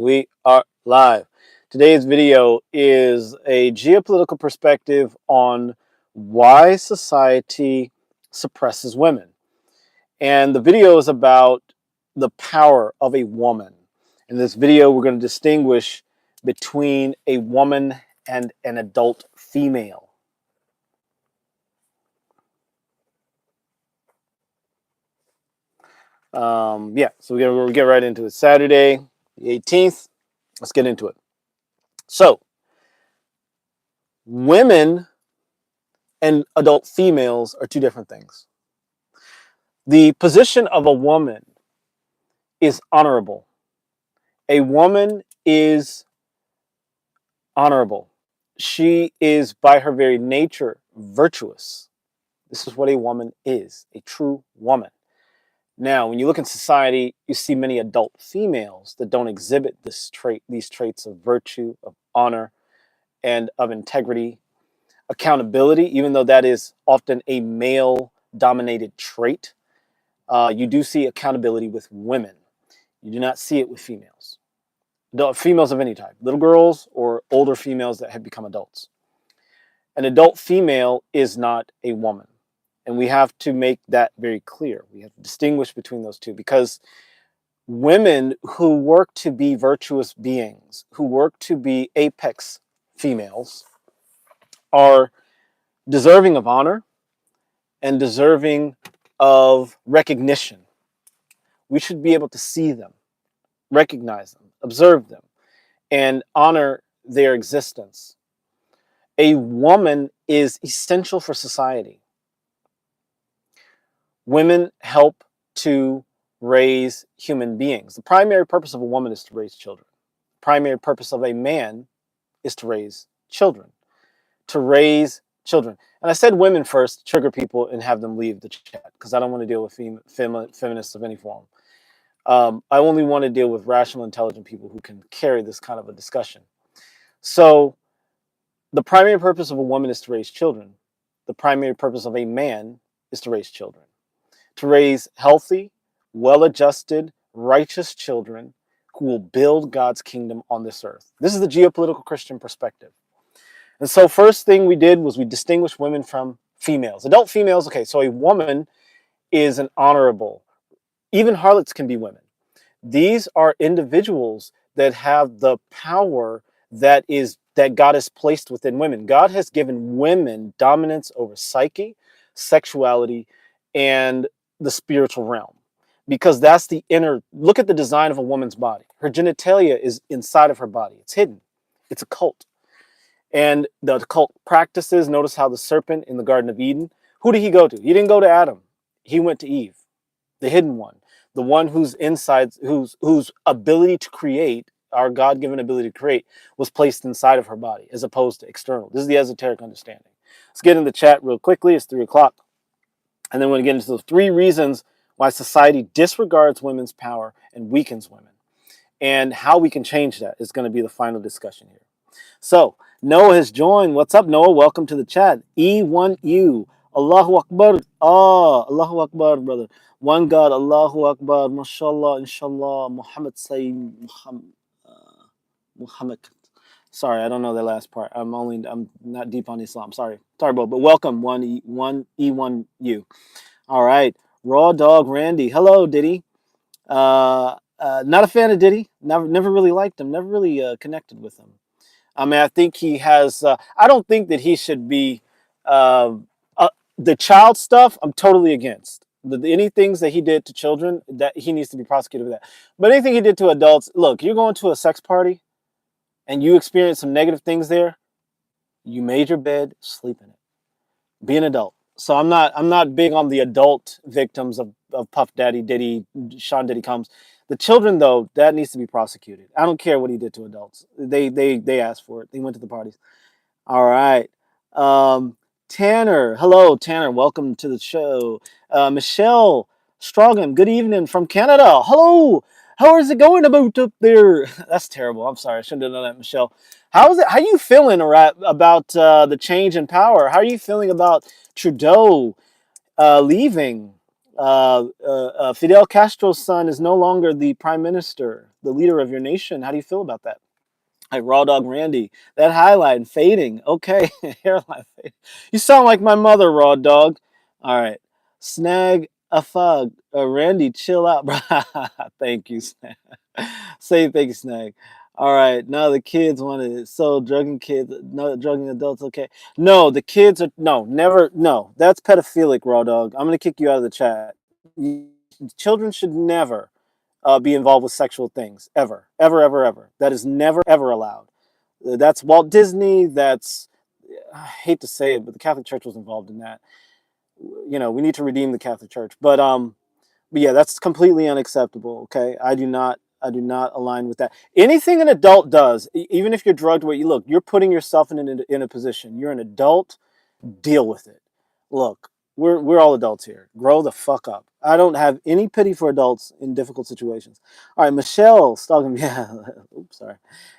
We are live. Today's video is a geopolitical perspective on why society suppresses women. And the video is about the power of a woman. In this video, we're going to distinguish between a woman and an adult female. So we'll get right into it. Saturday, the 18th. Let's get into it. So, women and adult females are two different things. The position of a woman is honorable. A woman is honorable. She is, by her very nature, virtuous. This is what a woman is, a true woman. Now, when you look in society, you see many adult females that don't exhibit these traits of virtue, of honor, and of integrity, accountability, even though that is often a male-dominated trait. You do see accountability with women. You do not see it with females. Females of any type, little girls or older females that have become adults. An adult female is not a woman. And we have to make that very clear. We have to distinguish between those two, because women who work to be virtuous beings, who work to be apex females, are deserving of honor and deserving of recognition. We should be able to see them, recognize them, observe them, and honor their existence. A woman is essential for society. Women help to raise human beings. The primary purpose of a woman is to raise children. The primary purpose of a man is to raise children. To raise children. And I said women first to trigger people and have them leave the chat, because I don't want to deal with feminists of any form. I only want to deal with rational, intelligent people who can carry this kind of a discussion. So the primary purpose of a woman is to raise children. The primary purpose of a man is to raise children. To raise healthy, well-adjusted, righteous children who will build God's kingdom on this earth. This is the geopolitical Christian perspective. And so first thing we did was we distinguished women from females. Adult females, okay, so a woman is an honorable. Even harlots can be women. These are individuals that have the power that God has placed within women. God has given women dominance over psyche, sexuality, and the spiritual realm. Because that's the inner, look at the design of a woman's body. Her genitalia is inside of her body. It's hidden. It's a cult. And the occult practices, notice how the serpent in the Garden of Eden, who did he go to? He didn't go to Adam. He went to Eve, the hidden one, the one whose inside, whose ability to create, our God-given ability to create, was placed inside of her body as opposed to external. This is the esoteric understanding. Let's get in the chat real quickly. It's 3 o'clock. And then we're going to get into the 3 reasons why society disregards women's power and weakens women. And how we can change that is going to be the final discussion here. So, Noah has joined. What's up, Noah? Welcome to the chat. E1U. Allahu Akbar. Allahu Akbar, brother. One God, Allahu Akbar. MashaAllah, inshallah. Muhammad Sayyid Muhammad. Sorry, I don't know the last part. I'm not deep on Islam. Sorry, bro. But welcome, E1U. All right. Raw Dog Randy. Hello, Diddy. Not a fan of Diddy. Never really liked him. Never really connected with him. I mean, I think he has. I don't think that he should be. The child stuff, I'm totally against. Any things that he did to children, that he needs to be prosecuted for that. But anything he did to adults, look, you're going to a sex party, and you experience some negative things there. You made your bed, sleep in it. Be an adult. So I'm not big on the adult victims of Puff Daddy, Diddy, Sean Diddy Combs. The children, though, that needs to be prosecuted. I don't care what he did to adults. They asked for it. They went to the parties. All right. Tanner. Hello, Tanner. Welcome to the show. Michelle Strogan. Good evening from Canada. Hello. How is it going about up there? That's terrible. I'm sorry. I shouldn't have done that, Michelle. How are you feeling about the change in power? How are you feeling about Trudeau leaving? Fidel Castro's son is no longer the prime minister. the leader of your nation. How do you feel about that? Like Raw Dog Randy, that highlight fading. Okay, hairline fading. You sound like my mother, Raw Dog. All right, snag a fug. Randy, chill out, bro. Thank you, Snag. Say thank you, Snag. All right, now the kids want it. So drugging kids, no drugging adults. Okay, no, the kids are no, never, no. That's pedophilic, Raw Dog. I'm gonna kick you out of the chat. Children should never be involved with sexual things ever, ever, ever, ever. That is never, ever allowed. That's Walt Disney. That's, I hate to say it, but the Catholic Church was involved in that. You know, we need to redeem the Catholic Church. But yeah, that's completely unacceptable. Okay, I do not align with that. Anything an adult does, even if you're drugged, where you look, you're putting yourself in a position. You're an adult. Deal with it. Look, we're all adults here. Grow the fuck up. I don't have any pity for adults in difficult situations. All right, Michelle Stockton. Yeah, oops, sorry.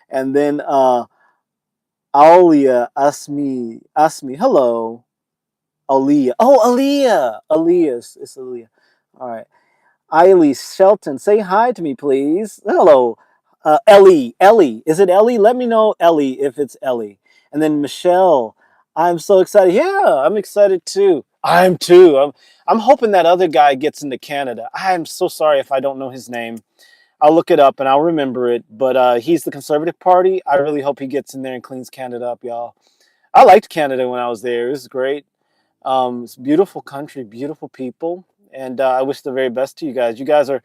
And then Aulia Asmi. Hello, Aaliyah. Oh, Aaliyah. It's Aaliyah. All right. Eiley Shelton, say hi to me, please. Hello. Ellie. Is it Ellie? Let me know, Ellie, if it's Ellie. And then Michelle, I'm so excited. Yeah, I'm excited too. I'm too. I'm hoping that other guy gets into Canada. I'm so sorry if I don't know his name. I'll look it up and I'll remember it. But he's the Conservative Party. I really hope he gets in there and cleans Canada up, y'all. I liked Canada when I was there. It was great. It's a beautiful country, beautiful people, and I wish the very best to you guys. You guys are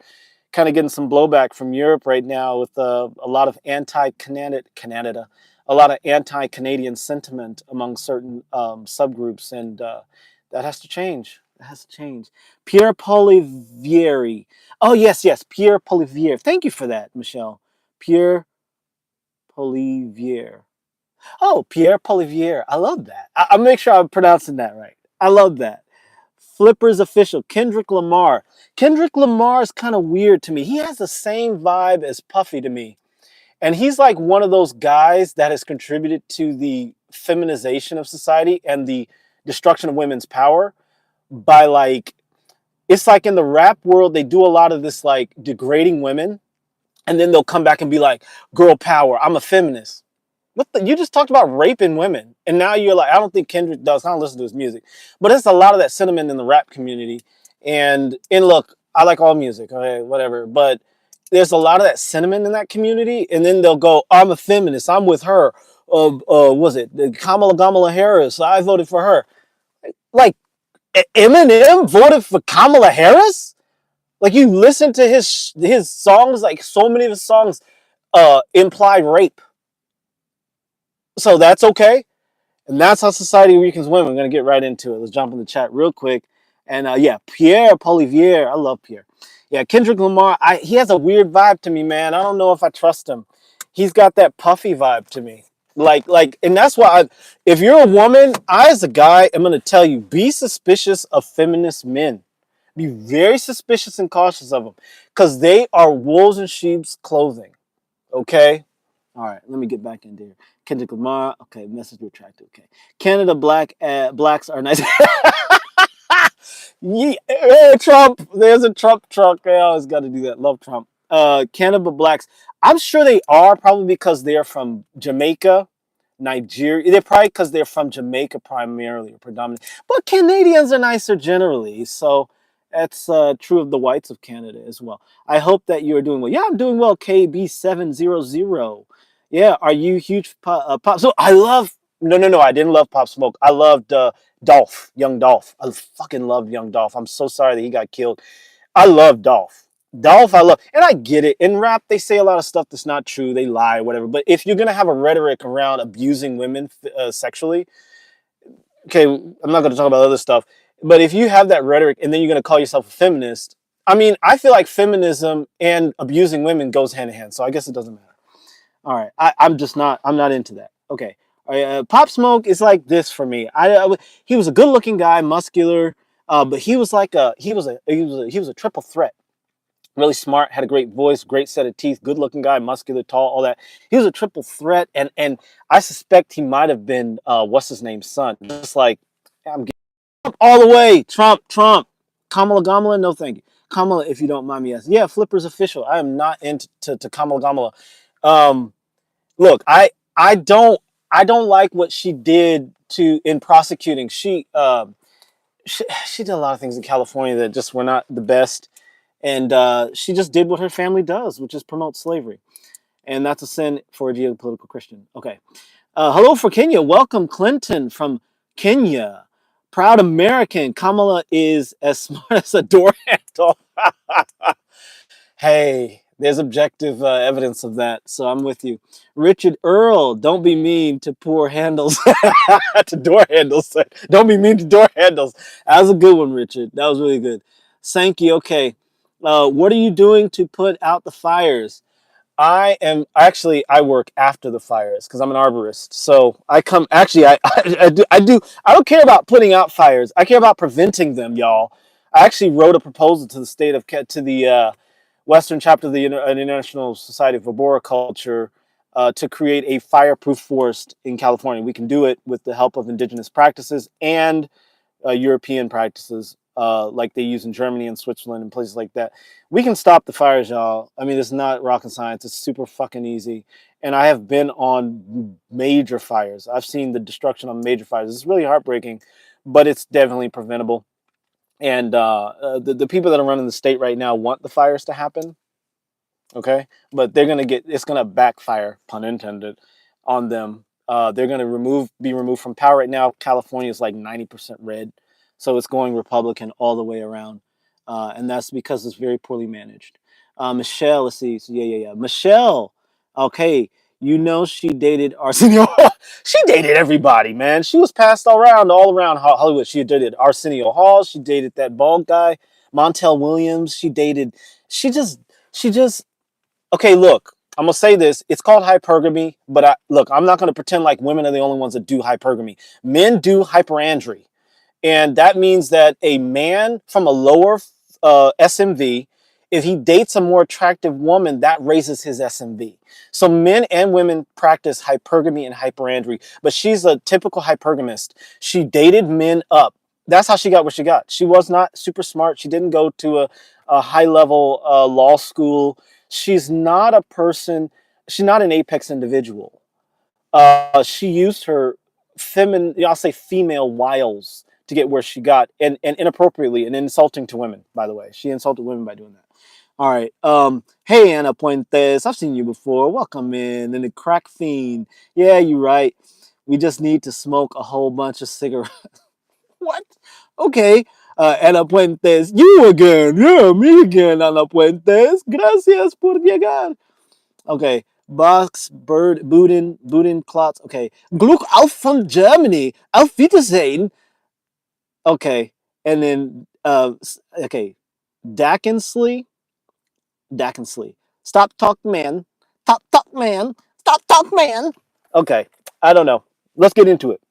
kind of getting some blowback from Europe right now with a lot of anti-Canada, a lot of anti-Canadian sentiment among certain subgroups, and that has to change. That has to change. Pierre Polivieri. Oh yes, Pierre Polivieri. Thank you for that, Michelle. Pierre Polivieri. Oh, Pierre Polivier. I love that. I'll make sure I'm pronouncing that right. I love that. Flippers official, Kendrick Lamar. Kendrick Lamar is kind of weird to me. He has the same vibe as Puffy to me. And he's like one of those guys that has contributed to the feminization of society and the destruction of women's power by like, it's like in the rap world, they do a lot of this like degrading women. And then they'll come back and be like, girl power, I'm a feminist. You just talked about raping women, and now you're like, I don't think Kendrick does. I don't listen to his music, but it's a lot of that sentiment in the rap community. And look, I like all music, okay, whatever, but there's a lot of that sentiment in that community, and then they'll go, I'm a feminist, I'm with her. Was it Kamala Harris? I voted for her. Like Eminem voted for Kamala Harris? Like you listen to his songs, like so many of his songs imply rape. So that's okay. And that's how society weakens women. I'm going to get right into it. Let's jump in the chat real quick. And yeah, Pierre Polivier. I love Pierre. Yeah, Kendrick Lamar. He has a weird vibe to me, man. I don't know if I trust him. He's got that puffy vibe to me. And that's why if you're a woman, I as a guy am going to tell you, be suspicious of feminist men. Be very suspicious and cautious of them because they are wolves in sheep's clothing. Okay? All right, let me get back in there. Kendrick Lamar. Okay, message retracted. Okay. Canada blacks are nice. Yeah, hey, Trump. There's a Trump truck. I always got to do that. Love Trump. Canada blacks. I'm sure they are probably because they're from Jamaica, Nigeria. They're probably because they're from Jamaica primarily or predominantly. But Canadians are nicer generally. So that's true of the whites of Canada as well. I hope that you're doing well. Yeah, I'm doing well. KB700. Yeah, are you huge pop? So I love. No. I didn't love Pop Smoke. I loved Dolph, Young Dolph. I fucking loved Young Dolph. I'm so sorry that he got killed. I love Dolph. Dolph, I love, and I get it. In rap, they say a lot of stuff that's not true. They lie, whatever. But if you're gonna have a rhetoric around abusing women sexually, okay, I'm not gonna talk about other stuff. But if you have that rhetoric and then you're gonna call yourself a feminist, I mean, I feel like feminism and abusing women goes hand in hand. So I guess it doesn't matter. All right, I'm just not. I'm not into that. Okay, all right, Pop Smoke is like this for me. He was a good-looking guy, muscular, but he was like he was a triple threat. Really smart, had a great voice, great set of teeth, good-looking guy, muscular, tall, all that. He was a triple threat, and I suspect he might have been what's his name's son. Just like I'm getting all the way, Trump, Kamala, no thank you. Kamala, if you don't mind me asking. Yeah, Flipper's official. I am not into to Kamala Kamala. Um, Look, I don't like what she did to in prosecuting. She did a lot of things in California that just were not the best, and she just did what her family does, which is promote slavery, and that's a sin for a geopolitical Christian. Okay, hello for Kenya. Welcome, Clinton from Kenya. Proud American. Kamala is as smart as a door handle. Hey, there's objective evidence of that, so I'm with you. Richard Earl, don't be mean to poor handles, to door handles. Don't be mean to door handles. That was a good one, Richard. That was really good. Sankey, okay. What are you doing to put out the fires? I work after the fires because I'm an arborist. So I come actually I don't care about putting out fires. I care about preventing them, y'all. I actually wrote a proposal to the state of to the Western chapter of the International Society of Arboriculture to create a fireproof forest in California. We can do it with the help of indigenous practices and European practices like they use in Germany and Switzerland and places like that. We can stop the fires, y'all. I mean, it's not rocket science. It's super fucking easy. And I have been on major fires. I've seen the destruction on major fires. It's really heartbreaking, but it's definitely preventable. And the people that are running the state right now want the fires to happen. Okay, but they're gonna get it's gonna backfire, pun intended, on them. They're gonna be removed from power right now. California is like 90% red, so it's going Republican all the way around, and that's because it's very poorly managed. Michelle, let's see, so yeah. Michelle, okay, you know she dated Arsenio. She dated everybody, man. She was passed all around Hollywood. She dated Arsenio Hall. She dated that bald guy, Montel Williams. She just. She just Okay, look, I'm gonna say this. It's called hypergamy, but I'm not gonna pretend like women are the only ones that do hypergamy. Men do hyperandry, and that means that a man from a lower SMV, if he dates a more attractive woman, that raises his SMV. So men and women practice hypergamy and hyperandry, but she's a typical hypergamist. She dated men up. That's how she got what she got. She was not super smart. She didn't go to a high level law school. She's not a person. She's not an apex individual. She used her I'll say female wiles to get where she got, and inappropriately and insulting to women. By the way, she insulted women by doing that. All right. Hey Anna Puentes, I've seen you before. Welcome in. And the crack fiend. Yeah, you're right. We just need to smoke a whole bunch of cigarettes. What? Okay. Ana Puentes, you again. Yeah, me again, Ana Puentes. Gracias por llegar. Okay. Box, Bird, Budin, Klotz. Okay. Gluck auf from Germany. Auf Wiedersehen. Okay. And then, okay. Dackensley. Stop talk, man. Stop talk, man. Stop talk, man. Okay. I don't know. Let's get into it.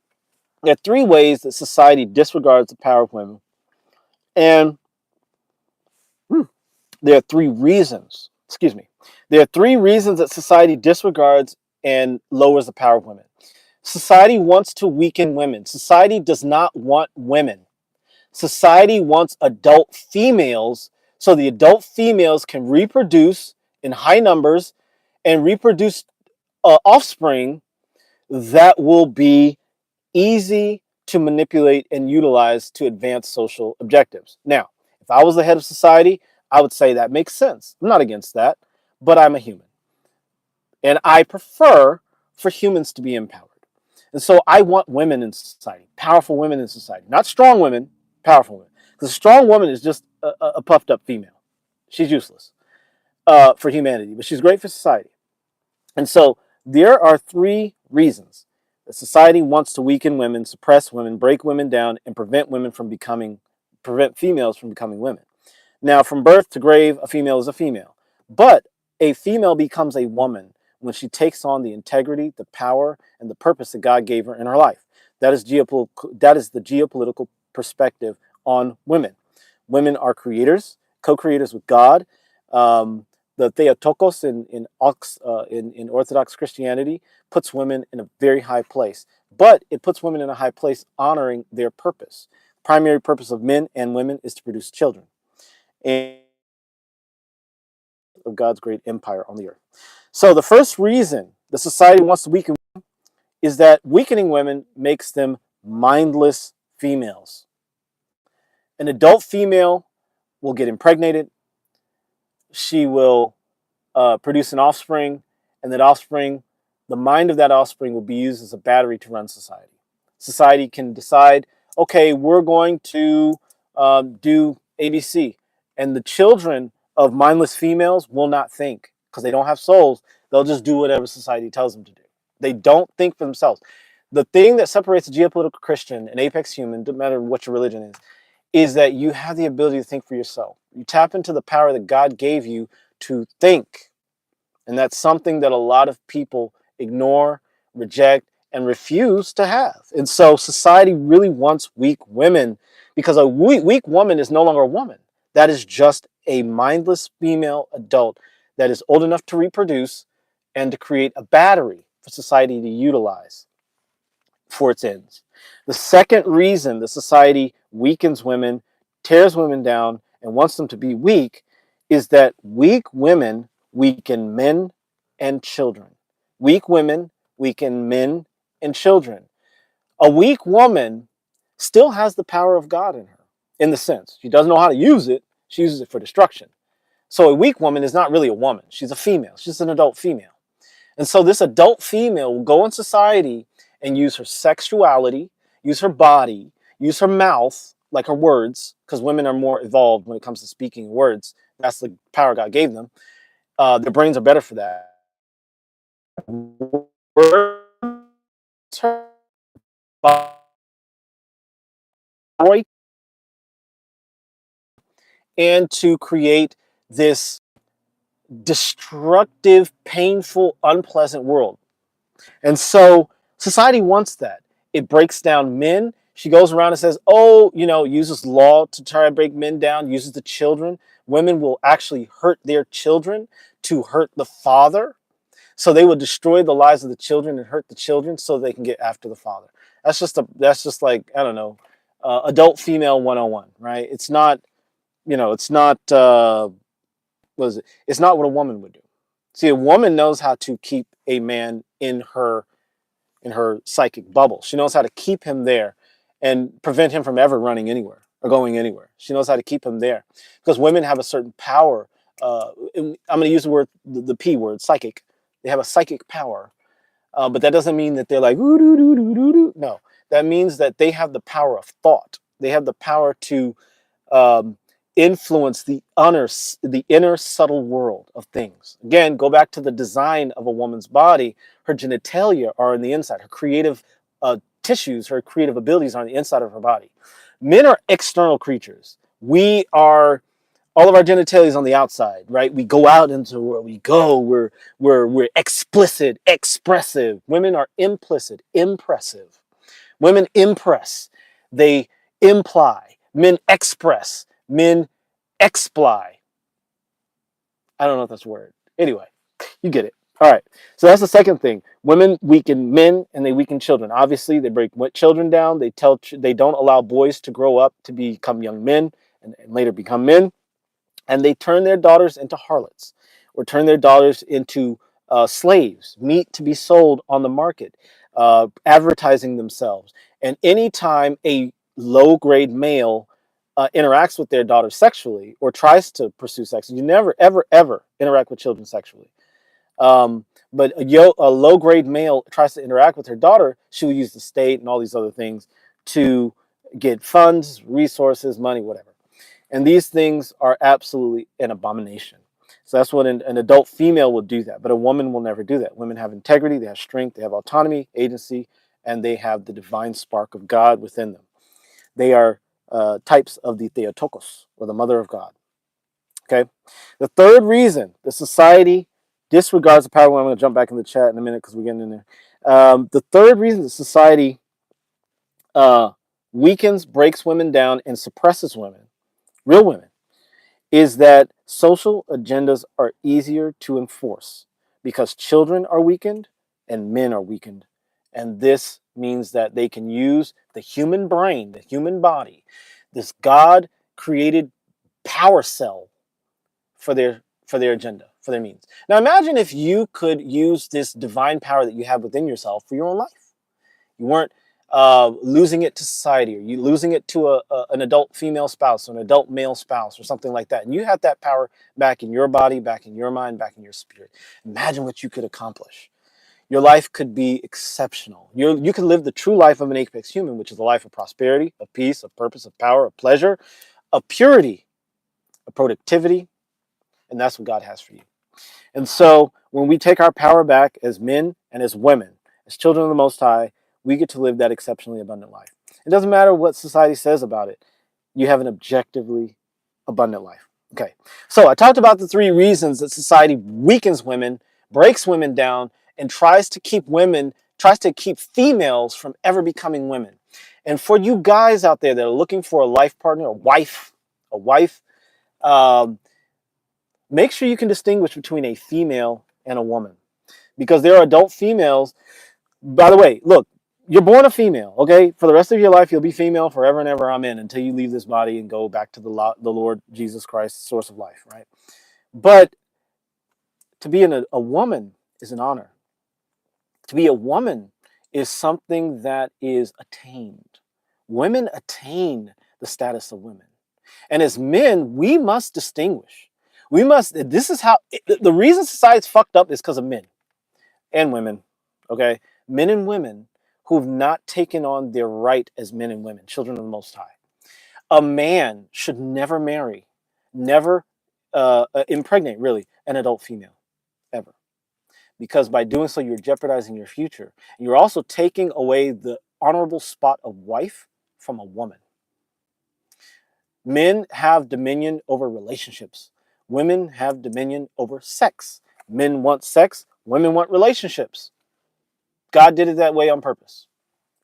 There are three ways that society disregards the power of women. And there are three reasons, there are three reasons that society disregards and lowers the power of women. Society wants to weaken women. Society does not want women. Society wants adult females so the adult females can reproduce in high numbers and reproduce offspring that will be easy to manipulate and utilize to advance social objectives. Now, if I was the head of society, I would say that makes sense. I'm not against that, but I'm a human. And I prefer for humans to be empowered. And so I want women in society, powerful women in society, not strong women, powerful women. Because a strong woman is just a puffed up female. She's useless for humanity, but she's great for society. And so there are three reasons that society wants to weaken women, suppress women, break women down, and prevent females from becoming women. Now, from birth to grave, a female is a female. But a female becomes a woman when she takes on the integrity, the power, and the purpose that God gave her in her life. That is the geopolitical perspective on women. Women are creators, co-creators with God. The Theotokos in Orthodox Christianity puts women in a very high place, but it puts women in a high place honoring their purpose. Primary purpose of men and women is to produce children. And of God's great empire on the earth. So the first reason the society wants to weaken is that weakening women makes them mindless females. An adult female will get impregnated. She will produce an offspring, and that offspring, the mind of that offspring will be used as a battery to run society. Society can decide, okay, we're going to do ABC, and the children of mindless females will not think because they don't have souls. They'll just do whatever society tells them to do. They don't think for themselves. The thing that separates a geopolitical Christian and apex human, no matter what your religion is that you have the ability to think for yourself. You tap into the power that God gave you to think. And that's something that a lot of people ignore, reject, and refuse to have. And so society really wants weak women because a weak woman is no longer a woman. That is just a mindless female adult that is old enough to reproduce and to create a battery for society to utilize for its ends. The second reason the society weakens women, tears women down, and wants them to be weak is that weak women weaken men and children. Weak women weaken men and children. A weak woman still has the power of God in her, in the sense she doesn't know how to use it, she uses it for destruction. So a weak woman is not really a woman, she's a female, she's an adult female. And so this adult female will go in society and use her sexuality, use her body, use her mouth, like her words, because women are more evolved when it comes to speaking words. That's the power God gave them. Their brains are better for that. And to create this destructive, painful, unpleasant world. And so society wants that. It breaks down men. She goes around and says, oh, uses law to try to break men down, uses the children. Women will actually hurt their children to hurt the father. So they will destroy the lives of the children and hurt the children so they can get after the father. That's just like, I don't know, adult female 101, right? It's not, it's not, what is it? It's not what a woman would do. See, a woman knows how to keep a man in her psychic bubble. She knows how to keep him there and prevent him from ever running anywhere or going anywhere. She knows how to keep him there because women have a certain power. I'm going to use the word, the P word, psychic. They have a psychic power, but that doesn't mean that they're like, ooh, doo, doo, doo, doo, doo. No, that means that they have the power of thought. They have the power to influence the inner subtle world of things. Again, go back to the design of a woman's body. Her genitalia are on the inside. Her creative tissues, her creative abilities are on the inside of her body. Men are external creatures. We are, all of our genitalia is on the outside, right? We go out into the world. We go. We're explicit, expressive. Women are implicit, impressive. Women impress. They imply. Men express. Men exply. I don't know if that's a word. Anyway, you get it. All right. So that's the second thing. Women weaken men and they weaken children. Obviously, they break children down. They don't allow boys to grow up to become young men and later become men. And they turn their daughters into harlots or turn their daughters into slaves, meat to be sold on the market, advertising themselves. And anytime a low-grade male interacts with their daughter sexually or tries to pursue sex, you never, ever, ever interact with children sexually. But a low-grade male tries to interact with her daughter, she will use the state and all these other things to get funds, resources, money, whatever. And these things are absolutely an abomination. So that's what an adult female will do that. But a woman will never do that. Women have integrity, they have strength, they have autonomy, agency, and they have the divine spark of God within them. They are types of the Theotokos, or the mother of God. Okay. The third reason the society disregards the power. I'm going to jump back in the chat in a minute because we're getting in there. The third reason the society weakens, breaks women down, and suppresses women, real women, is that social agendas are easier to enforce because children are weakened and men are weakened. And this means that they can use the human brain, the human body, this God created power cell for their agenda, for their means. Now imagine if you could use this divine power that you have within yourself for your own life. You weren't losing it to society, or you losing it to an adult female spouse, or an adult male spouse, or something like that. And you had that power back in your body, back in your mind, back in your spirit. Imagine what you could accomplish. Your life could be exceptional. You could live the true life of an apex human, which is a life of prosperity, of peace, of purpose, of power, of pleasure, of purity, of productivity. And that's what God has for you. And so when we take our power back as men and as women, as children of the Most High, we get to live that exceptionally abundant life. It doesn't matter what society says about it. You have an objectively abundant life. Okay, so I talked about the 3 reasons that society weakens women, breaks women down, and tries to keep females from ever becoming women. And for you guys out there that are looking for a life partner, a wife, um, make sure you can distinguish between a female and a woman, because there are adult females. By the way, look, you're born a female, okay? For the rest of your life, you'll be female forever and ever. Amen. Until you leave this body and go back to the Lord Jesus Christ, source of life, right? But to be a woman is an honor. To be a woman is something that is attained. Women attain the status of women. And as men, we must distinguish. This is how, the reason society's fucked up is because of men and women, okay? Men and women who've not taken on their right as men and women, children of the Most High. A man should never marry, never impregnate, really, an adult female, ever. Because by doing so, you're jeopardizing your future. You're also taking away the honorable spot of wife from a woman. Men have dominion over relationships. Women have dominion over sex. Men want sex, women want relationships. God did it that way on purpose.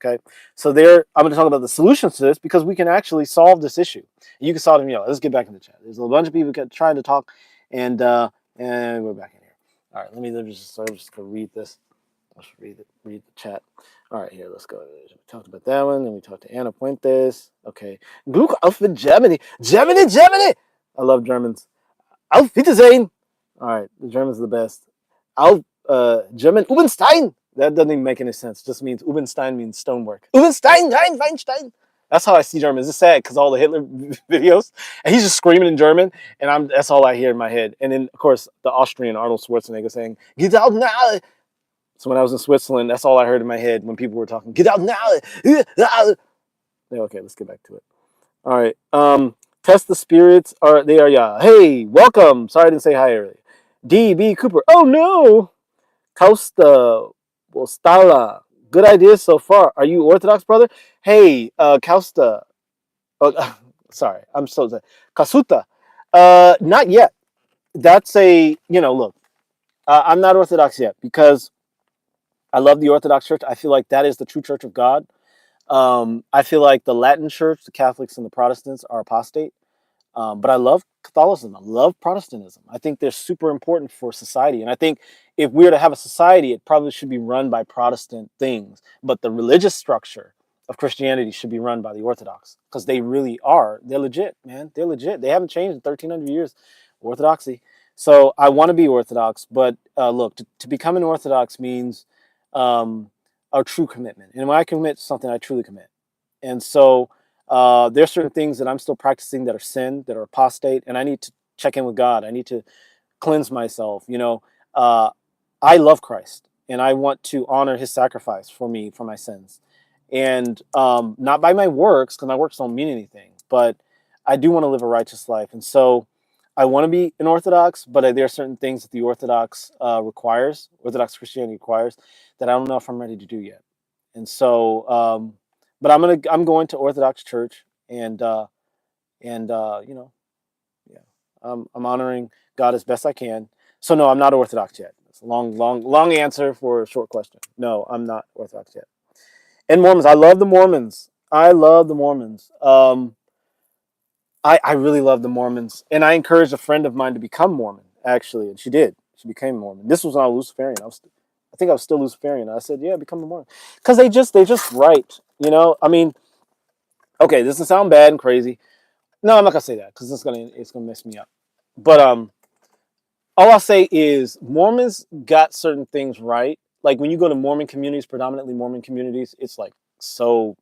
Okay, so I'm going to talk about the solutions to this, because we can actually solve this issue. You can solve them. Let's get back in the chat. There's a bunch of people trying to talk, and we're back in here. All right, let me just go read this. Let's read the chat. All right, here, let's go. We talked about that one, and we talked to Anna Puentes. Okay, Gluck auf Germany. Germany. I love Germans. Auf Wiedersehen. All right, the Germans are the best. Auf German Ubenstein. That doesn't even make any sense. It just means Ubenstein means stonework. Ubenstein, Weinstein. That's how I see Germans. It's sad because all the Hitler videos, and he's just screaming in German, and that's all I hear in my head. And then, of course, the Austrian Arnold Schwarzenegger saying, "Get out now." So when I was in Switzerland, that's all I heard in my head when people were talking, "Get out now." Okay, let's get back to it. All right. Test the spirits. They are, yeah. Hey, welcome. Sorry I didn't say hi earlier. D.B. Cooper. Oh, no. Costa Stala. Good idea so far. Are you Orthodox, brother? Hey, Costa. Oh, sorry. I'm so sorry. Kasuta. Not yet. That's look, I'm not Orthodox yet, because I love the Orthodox Church. I feel like that is the true church of God. I feel like the Latin Church, the Catholics and the Protestants are apostate. But I love Catholicism. I love Protestantism. I think they're super important for society. And I think if we were to have a society, it probably should be run by Protestant things. But the religious structure of Christianity should be run by the Orthodox, because they really are. They're legit, man. They're legit. They haven't changed in 1,300 years. Orthodoxy. So I want to be Orthodox. But look, to become an Orthodox means a true commitment. And when I commit to something, I truly commit. And so there are certain things that I'm still practicing that are sin, that are apostate, and I need to check in with God. I need to cleanse myself. I love Christ, and I want to honor his sacrifice for me, for my sins. And not by my works, because my works don't mean anything, but I do want to live a righteous life. And so I want to be an Orthodox, but there are certain things that the Orthodox Orthodox Christianity requires, that I don't know if I'm ready to do yet. And so, but I'm going to Orthodox Church, and yeah, I'm honoring God as best I can. So no, I'm not Orthodox yet. It's a long answer for a short question. No, I'm not Orthodox yet. And Mormons, I love the Mormons. I really love the Mormons, and I encouraged a friend of mine to become Mormon, actually, and she did. She became Mormon. This was when I was Luciferian. I think I was still Luciferian. I said, yeah, become a Mormon, because they just right. I mean, okay, this doesn't sound bad and crazy. No, I'm not gonna say that, because it's gonna mess me up. But all I'll say is Mormons got certain things right. Like when you go to Mormon communities, predominantly Mormon communities, it's like so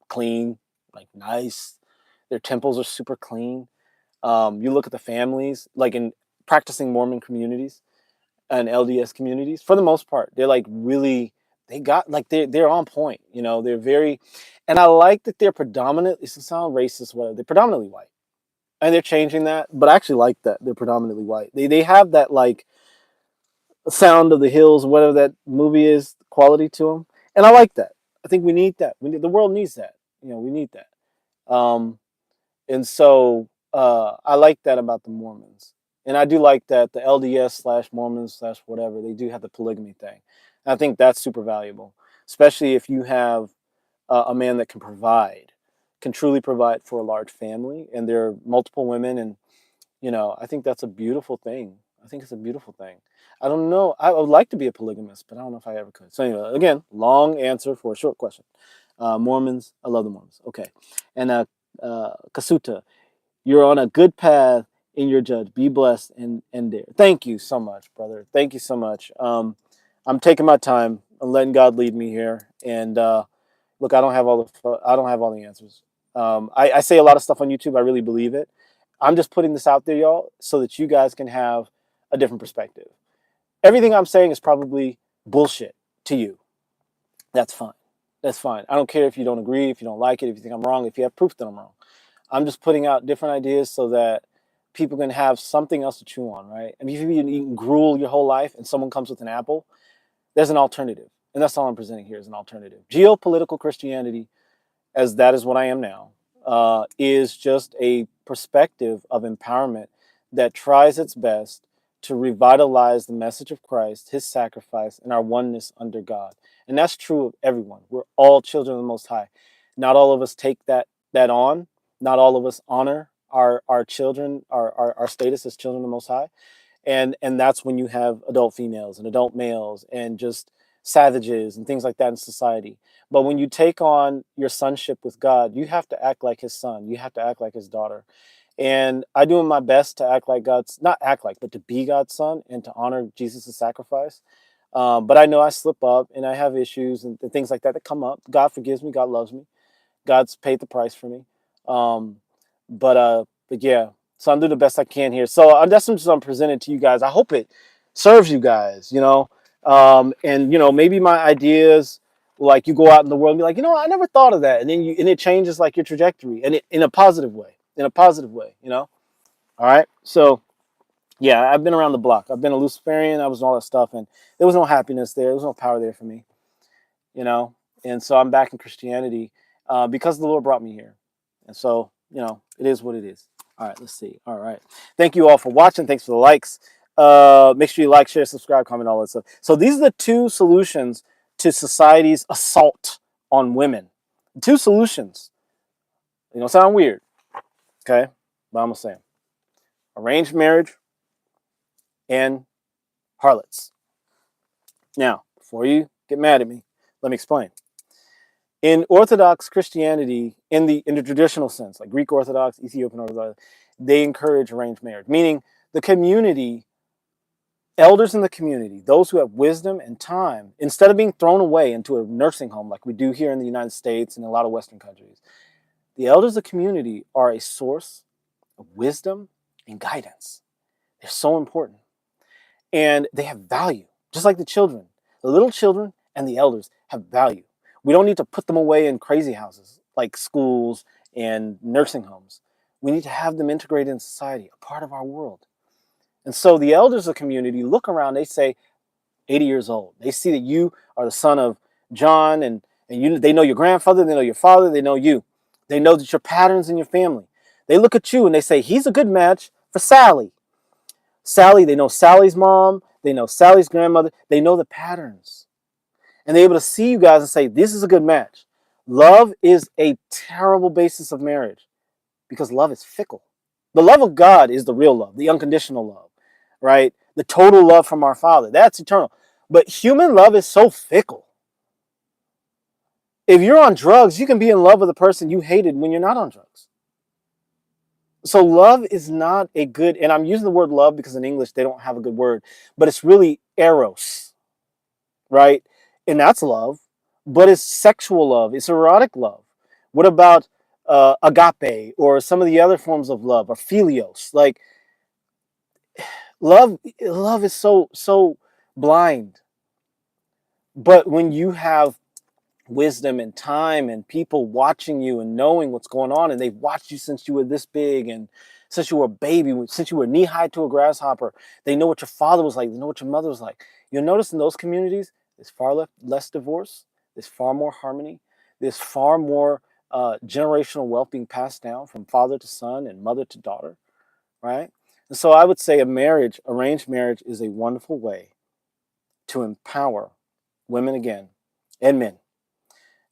clean, like nice. Their temples are super clean. You look at the families, like in practicing Mormon communities and LDS communities, for the most part, they're like really, they got like they're on point. You know, they're very, and I like that they're predominantly. It's to sound racist, whatever. They're predominantly white, and they're changing that. But I actually like that they're predominantly white. They have that like Sound of the Hills, whatever that movie is, quality to them, and I like that. I think we need that. We need, the world needs that. You know, we need that. Um, and so I like that about the Mormons, and I do like that the LDS slash Mormons slash whatever, they do have the polygamy thing. And I think that's super valuable, especially if you have a man that can provide, can truly provide for a large family, and there are multiple women, and you know, I think that's a beautiful thing. I think it's a beautiful thing. I don't know. I would like to be a polygamist, but I don't know if I ever could. So anyway, again, long answer for a short question. Mormons, I love the Mormons. Okay, and Kasuta, you're on a good path in your judge. Be blessed and there. Thank you so much, brother. Thank you so much. I'm taking my time. I'm letting God lead me here. And look, I don't have all the answers. I say a lot of stuff on YouTube. I really believe it. I'm just putting this out there, y'all, so that you guys can have a different perspective. Everything I'm saying is probably bullshit to you. That's fine. That's fine. I don't care if you don't agree, if you don't like it, if you think I'm wrong, if you have proof that I'm wrong. I'm just putting out different ideas so that people can have something else to chew on, right? I mean, if you've been eating gruel your whole life and someone comes with an apple, there's an alternative. And that's all I'm presenting here is an alternative. Geopolitical Christianity, as that is what I am now, is just a perspective of empowerment that tries its best to revitalize the message of Christ, his sacrifice, and our oneness under God. And that's true of everyone. We're all children of the Most High. Not all of us take that on. Not all of us honor our children, our status as children of the Most High. And that's when you have adult females and adult males and just savages and things like that in society. But when you take on your sonship with God, you have to act like his son. You have to act like his daughter. And I do my best to act like God's, not act like, but to be God's son and to honor Jesus' sacrifice. But I know I slip up and I have issues and things like that come up. God forgives me. God loves me. God's paid the price for me. Um, but yeah, so I'm doing the best I can here. So that's what I'm presenting to you guys. I hope it serves you guys, you know. And you know, maybe my ideas, like you go out in the world and be like, you know, I never thought of that, and then it changes like your trajectory, and in a positive way, you know. All right, so yeah, I've been around the block. I've been a Luciferian. I was all that stuff, and there was no happiness there. There was no power there for me, you know. And so I'm back in Christianity because the Lord brought me here. And so, you know, it is what it is. All right, let's see. All right. Thank you all for watching. Thanks for the likes. Make sure you like, share, subscribe, comment, all that stuff. So these are the two solutions to society's assault on women. Two solutions. You know, sound weird, okay? But I'm going to say them. Arranged marriage and harlots. Now, before you get mad at me, let me explain. In Orthodox Christianity, in the traditional sense, like Greek Orthodox, Ethiopian Orthodox, they encourage arranged marriage, meaning the community, elders in the community, those who have wisdom and time, instead of being thrown away into a nursing home like we do here in the United States and a lot of Western countries, the elders of the community are a source of wisdom and guidance. They're so important. And they have value, just like the children. The little children and the elders have value. We don't need to put them away in crazy houses like schools and nursing homes. We need to have them integrated in society, a part of our world. And so the elders of the community look around, they say, 80 years old. They see that you are the son of John, and they know your grandfather, they know your father, they know you. They know that your patterns in your family. They look at you and they say, he's a good match for Sally. Sally, they know Sally's mom, they know Sally's grandmother, they know the patterns. And they're able to see you guys and say, this is a good match. Love is a terrible basis of marriage because love is fickle. The love of God is the real love, the unconditional love, right? The total love from our Father. That's eternal. But human love is so fickle. If you're on drugs, you can be in love with a person you hated when you're not on drugs. So love is not a good, and I'm using the word love because in English they don't have a good word, but it's really eros, right? And that's love, but it's sexual love, it's erotic love. What about agape or some of the other forms of love or philios? Like love is so blind. But when you have wisdom and time and people watching you and knowing what's going on, and they've watched you since you were this big and since you were a baby, since you were knee high to a grasshopper, they know what your father was like, they know what your mother was like. You'll notice in those communities there's far less divorce, there's far more harmony, there's far more generational wealth being passed down from father to son and mother to daughter, right? And so I would say a marriage, arranged marriage, is a wonderful way to empower women again and men.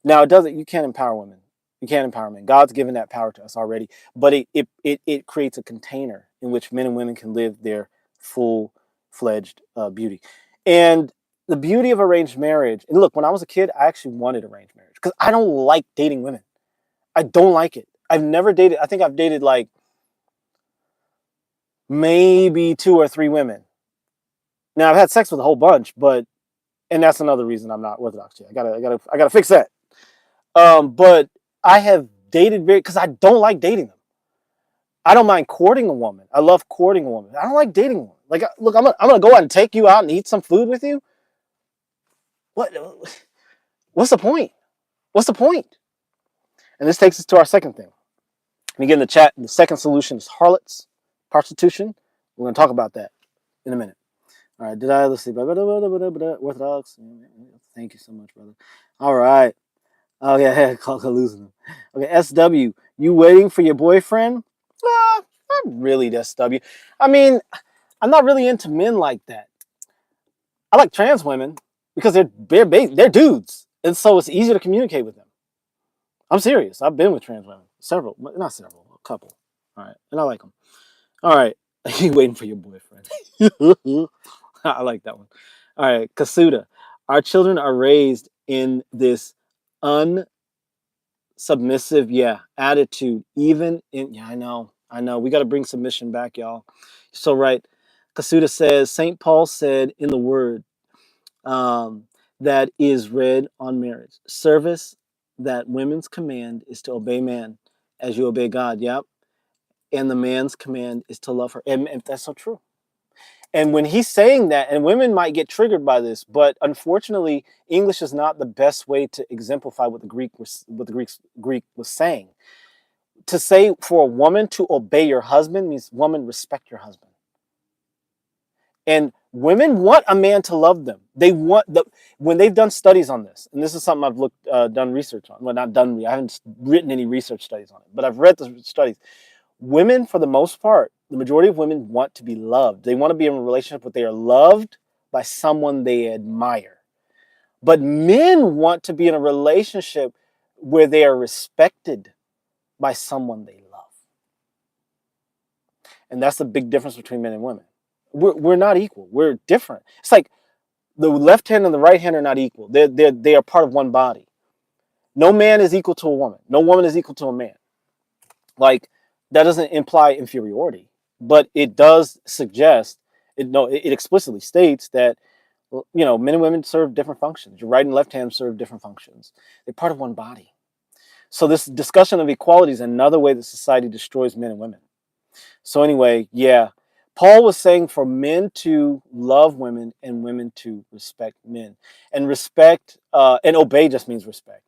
Now it doesn't. You can't empower women. You can't empower men. God's given that power to us already, but it creates a container in which men and women can live their full fledged beauty. And the beauty of arranged marriage. And look, when I was a kid, I actually wanted arranged marriage because I don't like dating women. I don't like it. I've never dated. I think I've dated like maybe 2 or 3 women. Now I've had sex with a whole bunch, but and that's another reason I'm not Orthodox yet. I gotta fix that. But I have dated very because I don't like dating them. I don't mind courting a woman. I love courting a woman. I don't like dating a woman. Like, look, I'm gonna go out and take you out and eat some food with you. What? What's the point? What's the point? And this takes us to our second thing. And again, the chat. The second solution is harlots, prostitution. We're gonna talk about that in a minute. All right. Did I? Let's see. Orthodox. Thank you so much, brother. All right. Oh yeah, call losing them. Okay, SW, you waiting for your boyfriend? Not really, SW. I mean, I'm not really into men like that. I like trans women because they're dudes, and so it's easier to communicate with them. I'm serious. I've been with trans women, several, not several, a couple. All right, and I like them. All right, you waiting for your boyfriend? I like that one. All right, Kasuda, our children are raised in this un submissive, yeah, attitude. Even in, yeah, I know. We got to bring submission back, y'all. So right, Kasuda says Saint Paul said in the Word that is read on marriage, service that women's command is to obey man as you obey God. Yep, and the man's command is to love her, and that's so true. And when he's saying that, and women might get triggered by this, but unfortunately, English is not the best way to exemplify what the Greek was saying. To say for a woman to obey your husband means woman respect your husband. And women want a man to love them. They want when they've done studies on this, and this is something I've done research on. Well, not done. I haven't written any research studies on it, but I've read the studies. Women, for the most part, the majority of women want to be loved. They want to be in a relationship where they are loved by someone they admire. But men want to be in a relationship where they are respected by someone they love. And that's the big difference between men and women. We're not equal. We're different. It's like the left hand and the right hand are not equal. They are part of one body. No man is equal to a woman. No woman is equal to a man. Like that doesn't imply inferiority, but it does suggest it. No, it explicitly states that men and women serve different functions. Your right and left hand serve different functions. They're part of one body. So this discussion of equality is another way that society destroys men and women. So anyway, yeah, Paul was saying for men to love women and women to respect men, and respect and obey just means respect.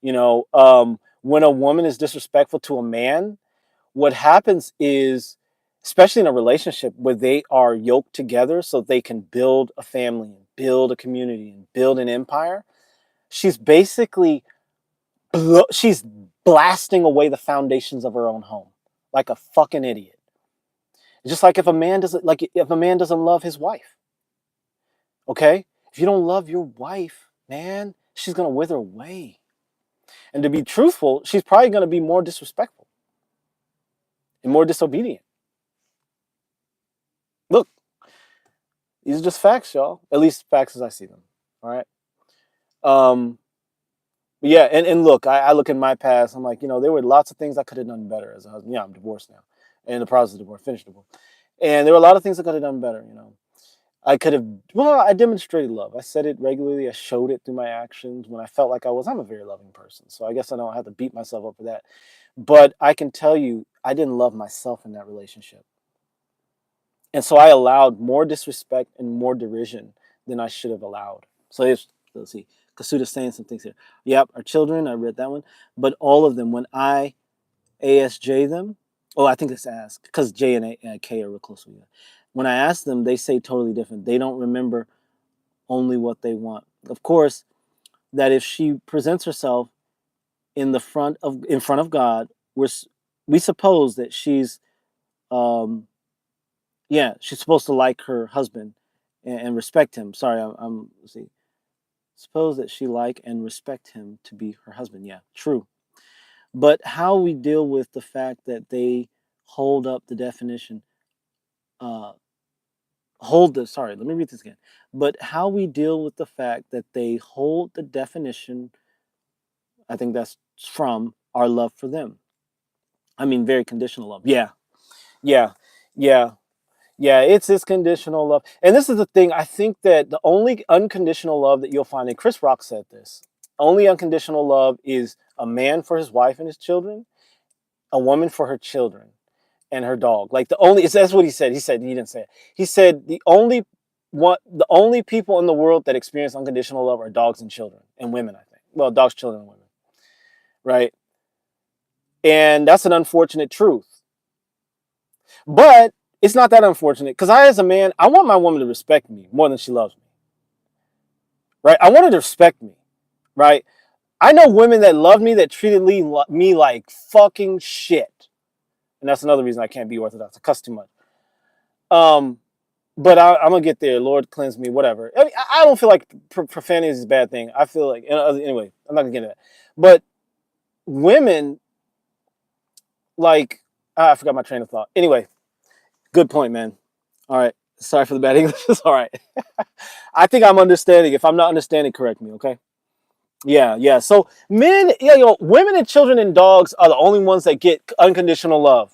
When a woman is disrespectful to a man, what happens is, especially in a relationship where they are yoked together so they can build a family and build a community and build an empire, she's basically she's blasting away the foundations of her own home like a fucking idiot. Just like if a man doesn't love his wife, okay? If you don't love your wife, man, she's gonna wither away. And to be truthful, she's probably gonna be more disrespectful and more disobedient. Look, these are just facts, y'all. At least facts as I see them. All right. Um, but yeah, and look, I look in my past, I'm like, there were lots of things I could have done better as a husband. Yeah, I'm divorced now. in the process of divorce, finished divorce. And there were a lot of things I could have done better, you know. I could have, well, I demonstrated love. I said it regularly. I showed it through my actions when I felt like I was. I'm a very loving person. So I guess I don't have to beat myself up for that. But I can tell you, I didn't love myself in that relationship. And so I allowed more disrespect and more derision than I should have allowed. So let's see. Kasuda's saying some things here. Yep, our children, I read that one. But all of them, when I ASJ them, oh, I think it's ask, because J and K are real close with you. When I ask them, they say totally different. They don't remember only what they want. Of course, that if she presents herself in front of God, we suppose that she's she's supposed to like her husband and respect him. Sorry, let's see. Suppose that she like and respect him to be her husband. Yeah, true. But how we deal with the fact that they hold up the definition, sorry, let me read this again. But how we deal with the fact that they hold the definition, I think that's from our love for them. I mean, very conditional love. Yeah, yeah, yeah. Yeah, it's this conditional love. And this is the thing. I think that the only unconditional love that you'll find, and Chris Rock said this, only unconditional love is a man for his wife and his children, a woman for her children and her dog. Like that's what he said. He didn't say it. He said the only people in the world that experience unconditional love are dogs and children and women, I think. Well, dogs, children, and women. Right? And that's an unfortunate truth. But it's not that unfortunate because I, as a man, I want my woman to respect me more than she loves me. Right? I want her to respect me. Right? I know women that love me that treated me like fucking shit. And that's another reason I can't be Orthodox. I cuss too much. But I'm gonna get there. Lord, cleanse me. Whatever. I mean, I don't feel like profanity is a bad thing. I feel like anyway. I'm not gonna get into that. But women, like, I forgot my train of thought. Anyway, good point, man. All right. Sorry for the bad English. It's all right. I think I'm understanding. If I'm not understanding, correct me, okay? Yeah. So men, women and children and dogs are the only ones that get unconditional love.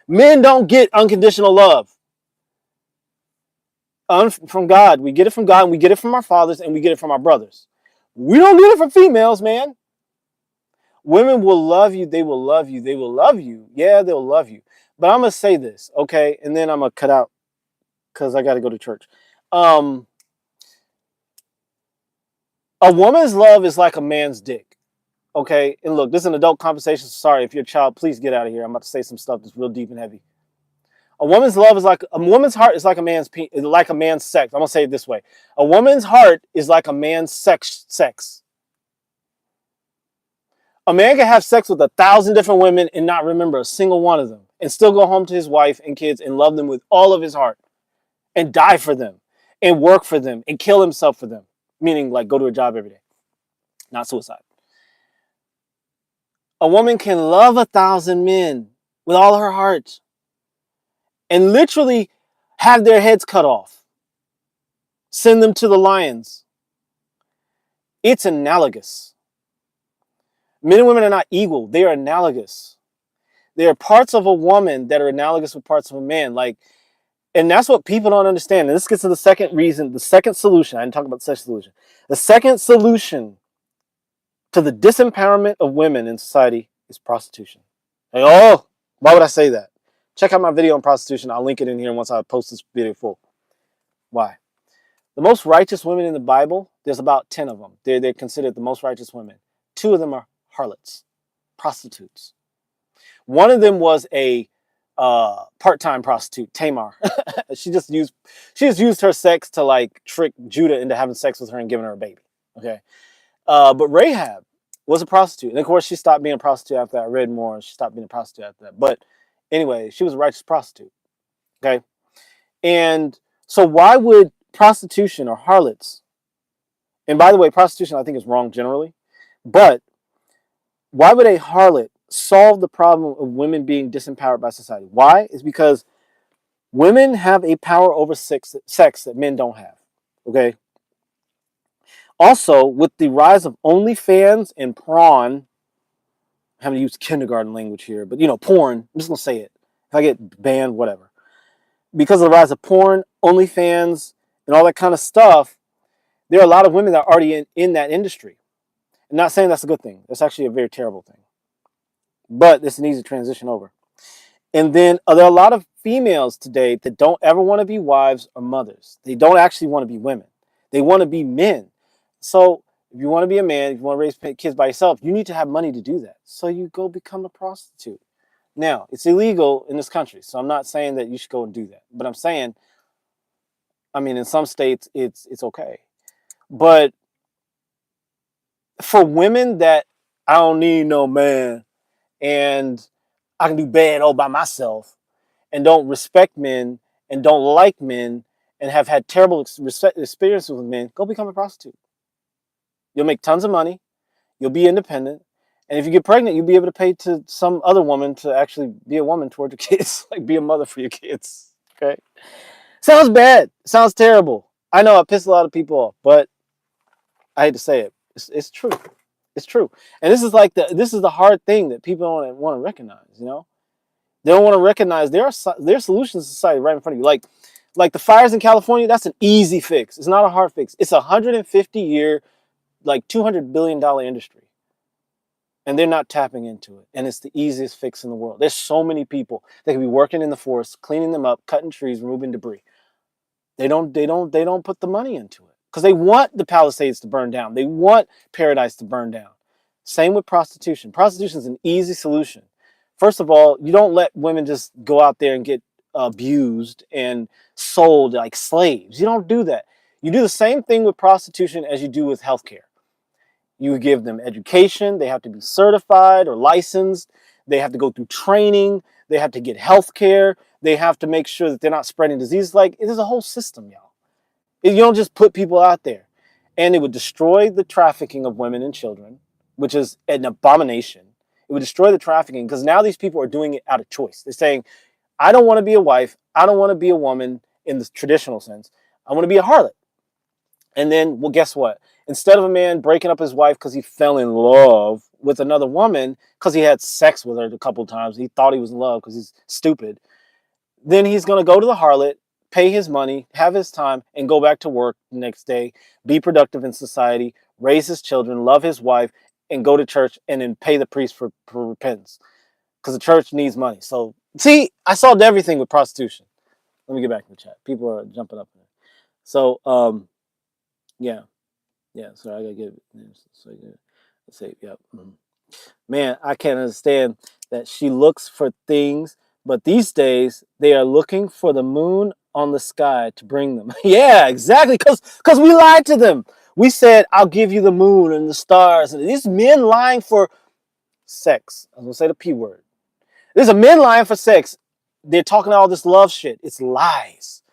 Men don't get unconditional love from God. We get it from God, and we get it from our fathers, and we get it from our brothers. We don't get it from females, man. Women will love you. They will love you. They will love you. Yeah, they'll love you. But I'm going to say this, okay? And then I'm going to cut out because I got to go to church. A woman's love is like a man's dick, okay? And look, this is an adult conversation. Sorry, if you're a child, please get out of here. I'm about to say some stuff that's real deep and heavy. A woman's heart is like a man's sex. I'm gonna say it this way: a woman's heart is like a man's sex. A man can have sex with 1,000 different women and not remember a single one of them, and still go home to his wife and kids and love them with all of his heart, and die for them, and work for them, and kill himself for them. Meaning, like, go to a job every day, not suicide. A woman can love 1,000 men with all her heart, and literally have their heads cut off, send them to the lions. It's analogous. Men and women are not equal. They are analogous. There are parts of a woman that are analogous with parts of a man. And that's what people don't understand. And this gets to the second reason, the second solution. I didn't talk about the second solution. The second solution to the disempowerment of women in society is prostitution. Like, oh, why would I say that? Check out my video on prostitution. I'll link it in here once I post this video full. Why? The most righteous women in the Bible, there's about 10 of them. They're considered the most righteous women. 2 of them are harlots, prostitutes. One of them was a part-time prostitute, Tamar. she just used her sex to like trick Judah into having sex with her and giving her a baby. Okay. But Rahab was a prostitute. And of course, she stopped being a prostitute after that. I read more. She stopped being a prostitute after that. But anyway, she was a righteous prostitute. Okay. And so why would prostitution or harlots, and by the way, prostitution I think is wrong generally, but why would a harlot solve the problem of women being disempowered by society? Why? It's because women have a power over sex that men don't have. Okay. Also, with the rise of OnlyFans and prawn, I'm having to use kindergarten language here, but porn, I'm just gonna say it. if I get banned, whatever, because of the rise of porn, OnlyFans, and all that kind of stuff, there are a lot of women that are already in that industry. I'm not saying that's a good thing. That's actually a very terrible thing. But it's an easy transition over. And then there are a lot of females today that don't ever want to be wives or mothers. They don't actually want to be women. They want to be men. So if you want to be a man, if you want to raise kids by yourself, you need to have money to do that. So you go become a prostitute. Now, it's illegal in this country, so I'm not saying that you should go and do that. But I'm saying, I mean, in some states, it's okay. But for women that I don't need no man and I can do bad all by myself and don't respect men and don't like men and have had terrible experiences with men, go become a prostitute. You'll make tons of money. You'll be independent. And if you get pregnant, you'll be able to pay to some other woman to actually be a woman toward your kids, like be a mother for your kids. Okay. Sounds bad. Sounds terrible. I know I piss a lot of people off, but I hate to say it. It's true. It's true. And this is like this is the hard thing that people don't want to recognize, you know? They don't want to recognize there are solutions to society right in front of you. Like the fires in California, that's an easy fix. It's not a hard fix. It's a 150-year, like $200 billion industry. And they're not tapping into it. And it's the easiest fix in the world. There's so many people that could be working in the forest, cleaning them up, cutting trees, removing debris. They don't put the money into it because they want the Palisades to burn down. They want paradise to burn down. Same with prostitution. Prostitution is an easy solution. First of all, you don't let women just go out there and get abused and sold like slaves. You don't do that. You do the same thing with prostitution as you do with healthcare. You give them education. They have to be certified or licensed. They have to go through training. They have to get health care. They have to make sure that they're not spreading disease. Like, there's a whole system, y'all. You don't just put people out there. And it would destroy the trafficking of women and children, which is an abomination. It would destroy the trafficking because now these people are doing it out of choice. They're saying, I don't want to be a wife. I don't want to be a woman in the traditional sense. I want to be a harlot. And then, well, guess what? Instead of a man breaking up his wife because he fell in love with another woman because he had sex with her a couple times, he thought he was in love because he's stupid, then he's going to go to the harlot, pay his money, have his time, and go back to work the next day, be productive in society, raise his children, love his wife, and go to church and then pay the priest for repentance because the church needs money. So, see, I solved everything with prostitution. Let me get back to the chat. People are jumping up there. So, yeah. So I gotta get it. So let's say, yep. Man, I can't understand that she looks for things, but these days they are looking for the moon on the sky to bring them. Yeah, exactly. Because we lied to them. We said, I'll give you the moon and the stars. And these men lying for sex. I was gonna say the P word. There's a men lying for sex. They're talking all this love shit. It's lies.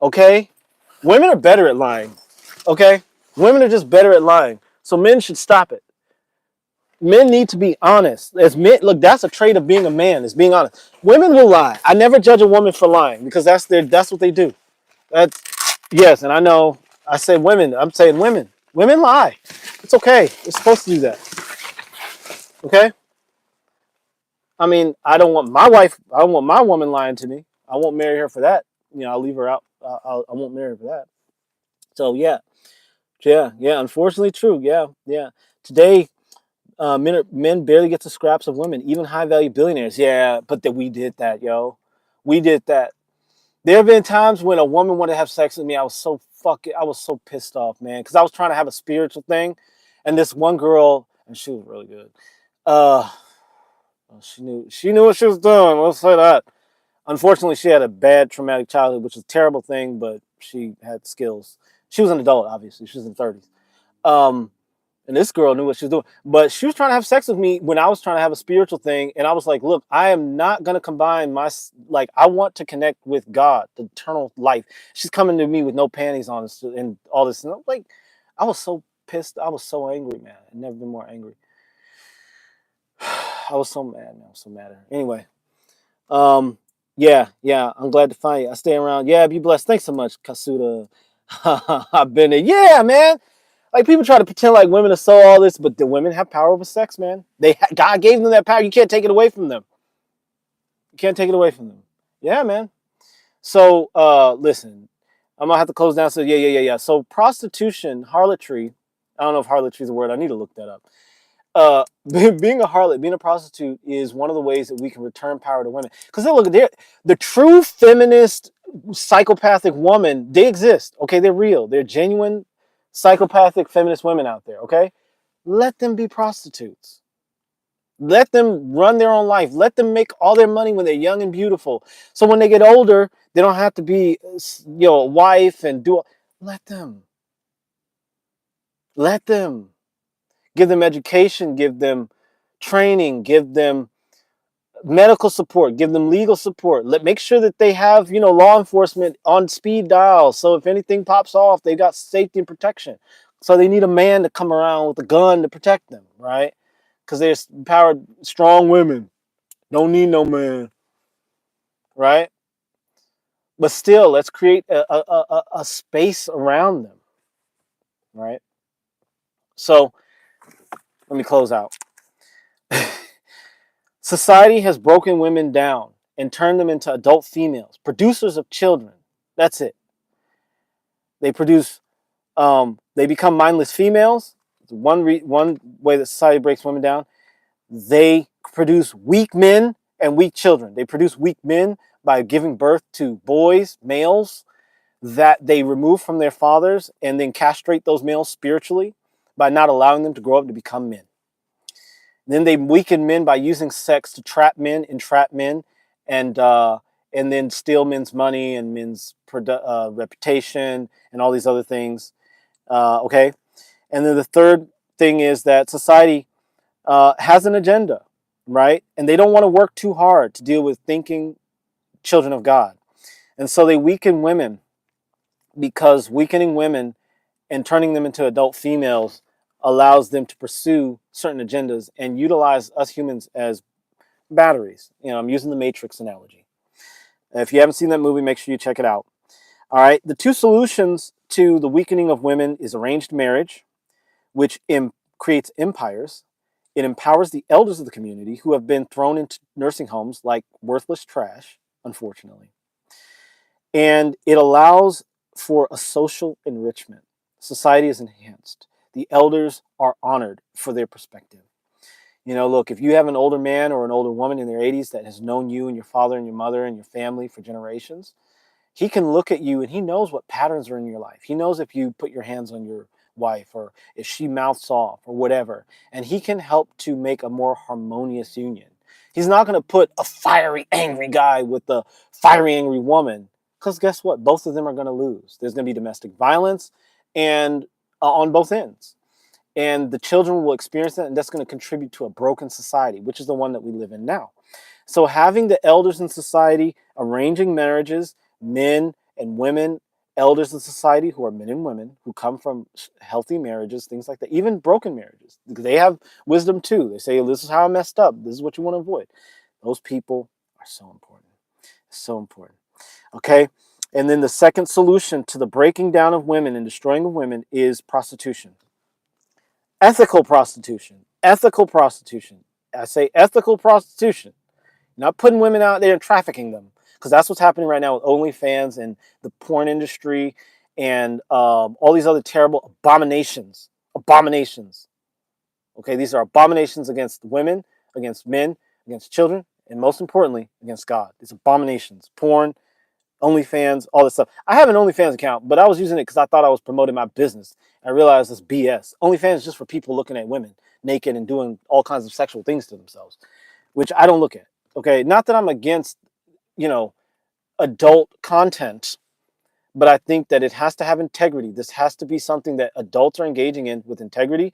Okay? Women are better at lying. Okay? Women are just better at lying. So men should stop it. Men need to be honest. As men, look, that's a trait of being a man, is being honest. Women will lie. I never judge a woman for lying because that's what they do. That's yes, and I know I said women, I'm saying women. Women lie. It's okay. It's supposed to do that. Okay? I mean, I don't want my woman lying to me. I won't marry her for that. You know, I'll leave her out. I won't marry her for that. So yeah. Unfortunately, true. Yeah. Today, men barely get to scraps of women, even high value billionaires. Yeah, but we did that, yo. We did that. There have been times when a woman wanted to have sex with me. I was so pissed off, man, because I was trying to have a spiritual thing, and this one girl, and she was really good. She knew what she was doing. Let's say that. Unfortunately, she had a bad traumatic childhood, which is a terrible thing, but she had skills. She was an adult, obviously. She was in her 30s. And this girl knew what she was doing. But she was trying to have sex with me when I was trying to have a spiritual thing. And I was like, look, I am not going to combine I want to connect with God, the eternal life. She's coming to me with no panties on and all this. And I was so pissed. I was so angry, man. I've never been more angry. I was so mad, man. I was so mad at her. Anyway. Yeah. I'm glad to find you. I stay around. Yeah, be blessed. Thanks so much, Kasuda. I've been there. Yeah, man. Like, people try to pretend like women are so all this, but the women have power over sex, man. God gave them that power. You can't take it away from them. Can't take it away from them. Yeah, man. So listen, I'm gonna have to close down. So yeah. So prostitution, harlotry. I don't know if harlotry is a word. I need to look that up. Being a harlot, being a prostitute is one of the ways that we can return power to women. Because look, the true feminist, psychopathic woman, they exist. Okay, they're real. They're genuine, psychopathic feminist women out there. Okay, let them be prostitutes. Let them run their own life. Let them make all their money when they're young and beautiful. So when they get older, they don't have to be, a wife and do. Let them. Let them. Give them education. Give them training. Give them medical support. Give them legal support. Make sure that they have, law enforcement on speed dial. So if anything pops off, they got safety and protection. So they need a man to come around with a gun to protect them, right? Because they're empowered, strong women. Don't need no man, right? But still, let's create a space around them, right? So let me close out. Society has broken women down and turned them into adult females, producers of children. That's it. They produce, they become mindless females. One way that society breaks women down. They produce weak men and weak children. They produce weak men by giving birth to boys, males, that they remove from their fathers and then castrate those males spiritually by not allowing them to grow up to become men. Then they weaken men by using sex to trap men, entrap men, and then steal men's money and men's reputation and all these other things. Okay, and then the third thing is that society has an agenda, right? And they don't want to work too hard to deal with thinking children of God, and so they weaken women, because weakening women and turning them into adult females allows them to pursue certain agendas and utilize us humans as batteries. I'm using the Matrix analogy. If you haven't seen that movie, make sure you check it out. All right. The two solutions to the weakening of women is arranged marriage, which creates empires. It empowers the elders of the community who have been thrown into nursing homes like worthless trash, unfortunately. And it allows for a social enrichment. Society is enhanced. The elders are honored for their perspective. Look, if you have an older man or an older woman in their 80s that has known you and your father and your mother and your family for generations, he can look at you and he knows what patterns are in your life. He knows if you put your hands on your wife or if she mouths off or whatever, and he can help to make a more harmonious union. He's not going to put a fiery, angry guy with a fiery, angry woman, because guess what? Both of them are going to lose. There's going to be domestic violence and on both ends. And the children will experience that, and that's going to contribute to a broken society, which is the one that we live in now. So having the elders in society arranging marriages, men and women, elders in society who are men and women who come from healthy marriages, things like that, even broken marriages, because they have wisdom too. They say, this is how I messed up. This is what you want to avoid. Those people are so important. So important. Okay. And then the second solution to the breaking down of women and destroying of women is prostitution. Ethical prostitution. Ethical prostitution. I say ethical prostitution. Not putting women out there and trafficking them, because that's what's happening right now with OnlyFans and the porn industry and all these other terrible abominations. Abominations. Okay, these are abominations against women, against men, against children, and most importantly, against God. These abominations. Porn, OnlyFans, all this stuff. I have an OnlyFans account, but I was using it because I thought I was promoting my business. I realized it's BS. OnlyFans is just for people looking at women naked and doing all kinds of sexual things to themselves, which I don't look at. Okay, not that I'm against, adult content, but I think that it has to have integrity. This has to be something that adults are engaging in with integrity.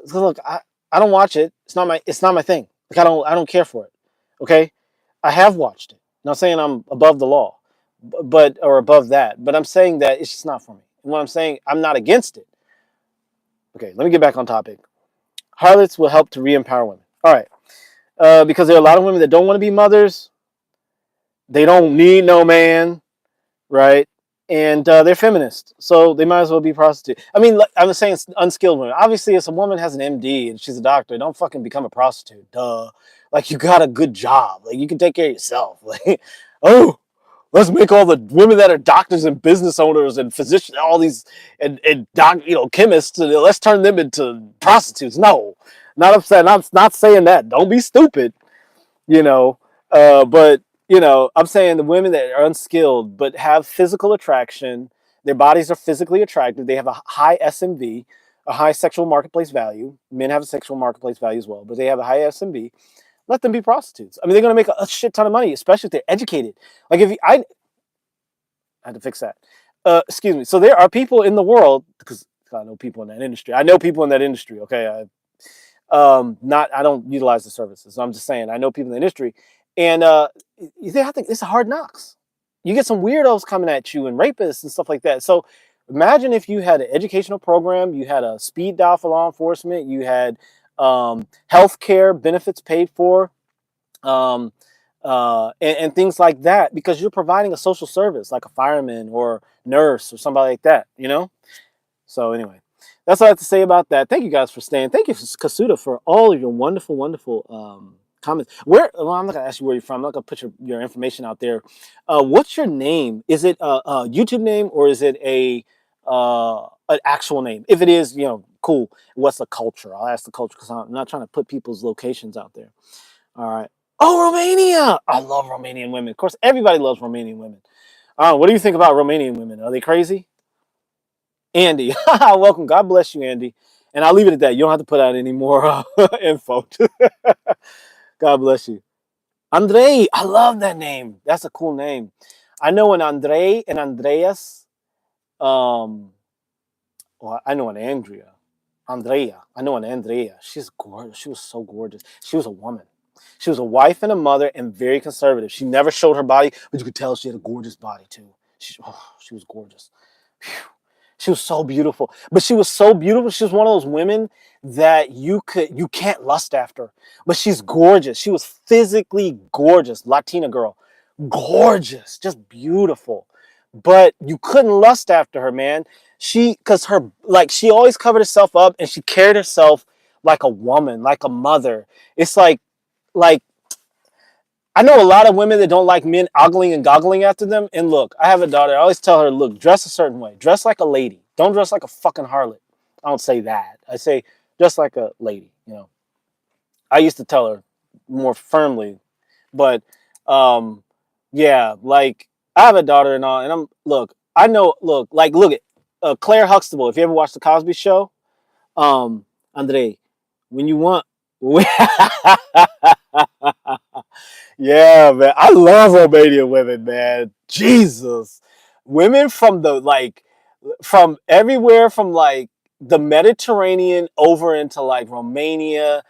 So look, I don't watch it. It's not my thing. Like I don't care for it. Okay, I have watched it. Not saying I'm above the law, or above that, but I'm saying that it's just not for me. And what I'm saying, I'm not against it. Okay, let me get back on topic. Harlots will help to re-empower women. All right, because there are a lot of women that don't want to be mothers. They don't need no man, right? And they're feminists, so they might as well be prostitutes. I mean, I'm saying unskilled women. Obviously, if a woman has an MD and she's a doctor, don't fucking become a prostitute. Duh. like you got a good job, like you can take care of yourself. Like, oh, let's make all the women that are doctors and business owners and physicians, all these and chemists, and let's turn them into prostitutes. No, not upset. Not saying that. Don't be stupid, you know. But I'm saying the women that are unskilled but have physical attraction, their bodies are physically attractive. They have a high SMV, a high sexual marketplace value. Men have a sexual marketplace value as well, but they have a high SMV. Let them be prostitutes. I mean, they're going to make a shit ton of money, especially if they're educated. Like I had to fix that. Excuse me. So there are people in the world, because I know people in that industry. I know people in that industry. Okay, I don't utilize the services. So I'm just saying I know people in the industry, and they have to. It's a hard knocks. You get some weirdos coming at you and rapists and stuff like that. So imagine if you had an educational program, you had a speed dial for law enforcement, you had health care benefits paid for, um, and things like that, because you're providing a social service like a fireman or nurse or somebody like that, So anyway, that's all I have to say about that. Thank you guys for staying. Thank you, Kasuda, for all of your wonderful, wonderful comments. Well, I'm not gonna ask you where you're from. I'm not gonna put your information out there. What's your name? Is it a YouTube name or is it an actual name? If it is, cool. What's the culture? I'll ask the culture because I'm not trying to put people's locations out there. All right. Oh, Romania! I love Romanian women. Of course, everybody loves Romanian women. What do you think about Romanian women? Are they crazy? Andy, welcome. God bless you, Andy. And I'll leave it at that. You don't have to put out any more info. God bless you. Andrei, I love that name. That's a cool name. I know an Andrei and Andreas. I know an Andrea. Andrea. I know an Andrea. She's gorgeous. She was so gorgeous. She was a woman. She was a wife and a mother and very conservative. She never showed her body, but you could tell she had a gorgeous body too. She was gorgeous. Whew. She was so beautiful. But she was so beautiful. She was one of those women that you can't lust after. But she's gorgeous. She was physically gorgeous. Latina girl. Gorgeous. Just beautiful. But you couldn't lust after her, man. Because she always covered herself up and she carried herself like a woman, like a mother. It's like I know a lot of women that don't like men ogling and goggling after them. And look, I have a daughter. I always tell her, look, dress a certain way. Dress like a lady. Don't dress like a fucking harlot. I don't say that. I say dress like a lady. I used to tell her more firmly, but yeah, like I have a daughter and all, and I know, look at Claire Huxtable. If you ever watched the Cosby Show, Andre, when you want. Yeah, man. I love Romanian women, man. Jesus. Women from everywhere from like the Mediterranean over into like Romania,